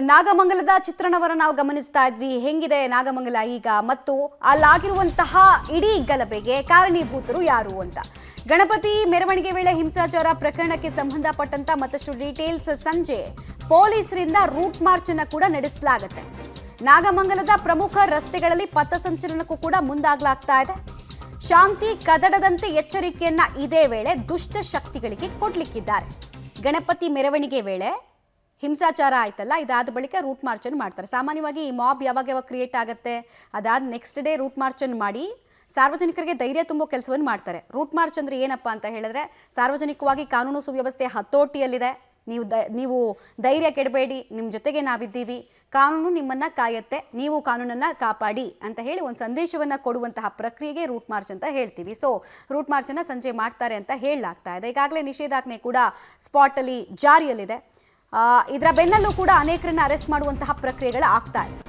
ನಾಗಮಂಗಲದ ಚಿತ್ರಣವನ್ನು ನಾವು ಗಮನಿಸ್ತಾ ಇದ್ವಿ. ಹೆಂಗಿದೆ ನಾಗಮಂಗಲ ಈಗ ಮತ್ತು ಅಲ್ಲಾಗಿರುವಂತಹ ಇಡೀ ಗಲಭೆಗೆ ಕಾರಣೀಭೂತರು ಯಾರು ಅಂತ. ಗಣಪತಿ ಮೆರವಣಿಗೆ ವೇಳೆ ಹಿಂಸಾಚಾರ ಪ್ರಕರಣಕ್ಕೆ ಸಂಬಂಧಪಟ್ಟಂತ ಮತ್ತಷ್ಟು ಡೀಟೇಲ್ಸ್ ಸಂಜೆ ಪೊಲೀಸರಿಂದ ರೂಟ್ ಮಾರ್ಚ್ ಅನ್ನು ಕೂಡ ನಡೆಸಲಾಗುತ್ತೆ. ನಾಗಮಂಗಲದ ಪ್ರಮುಖ ರಸ್ತೆಗಳಲ್ಲಿ ಪಥಸಂಚಲನಕ್ಕೂ ಕೂಡ ಮುಂದಾಗಲಾಗ್ತಾ ಇದೆ. ಶಾಂತಿ ಕದಡದಂತೆ ಎಚ್ಚರಿಕೆಯನ್ನ ಇದೇ ವೇಳೆ ದುಷ್ಟ ಶಕ್ತಿಗಳಿಗೆ ಕೊಡ್ಲಿಕ್ಕಿದ್ದಾರೆ. ಗಣಪತಿ ಮೆರವಣಿಗೆ ವೇಳೆ ಹಿಂಸಾಚಾರ ಆಯ್ತಲ್ಲ, ಇದಾದ ಬಳಿಕ ರೂಟ್ ಮಾರ್ಚ್ ಅನ್ನು ಮಾಡ್ತಾರೆ. ಸಾಮಾನ್ಯವಾಗಿ ಈ ಮಾಬ್ ಯಾವಾಗ ಕ್ರಿಯೇಟ್ ಆಗುತ್ತೆ, ಅದಾದ ನೆಕ್ಸ್ಟ್ ಡೇ ರೂಟ್ ಮಾರ್ಚ್ ಅನ್ನು ಮಾಡಿ ಸಾರ್ವಜನಿಕರಿಗೆ ಧೈರ್ಯ ತುಂಬೋ ಕೆಲಸವನ್ನು ಮಾಡ್ತಾರೆ. ರೂಟ್ ಮಾರ್ಚ್ ಅಂದ್ರೆ ಏನಪ್ಪಾ ಅಂತ ಹೇಳಿದ್ರೆ, ಸಾರ್ವಜನಿಕವಾಗಿ ಕಾನೂನು ಸುವ್ಯವಸ್ಥೆ ಹತೋಟಿಯಲ್ಲಿದೆ, ನೀವು ಧೈರ್ಯ ಕೆಡಬೇಡಿ, ನಿಮ್ಮ ಜೊತೆಗೆ ನಾವಿದ್ದೀವಿ, ಕಾನೂನು ನಿಮ್ಮನ್ನ ಕಾಯುತ್ತೆ, ನೀವು ಕಾನೂನನ್ನ ಕಾಪಾಡಿ ಅಂತ ಹೇಳಿ ಒಂದು ಸಂದೇಶವನ್ನ ಕೊಡುವಂತಹ ಪ್ರಕ್ರಿಯೆಗೆ ರೂಟ್ ಮಾರ್ಚ್ ಅಂತ ಹೇಳ್ತೀವಿ. ಸೊ ರೂಟ್ ಮಾರ್ಚ್ ಅನ್ನ ಸಂಜೆ ಮಾಡ್ತಾರೆ ಅಂತ ಹೇಳಲಾಗ್ತಾ ಇದೆ. ಈಗಾಗಲೇ ನಿಷೇಧಾಜ್ಞೆ ಕೂಡ ಸ್ಪಾಟ್ ಅಲ್ಲಿ ಜಾರಿಯಲ್ಲಿದೆ. ಇದರ ಬೆನ್ನಲ್ಲೂ ಕೂಡ ಅನೇಕರನ್ನ ಅರೆಸ್ಟ್ ಮಾಡುವಂತಹ ಪ್ರಕ್ರಿಯೆಗಳು ಆಗ್ತಾ ಇದೆ.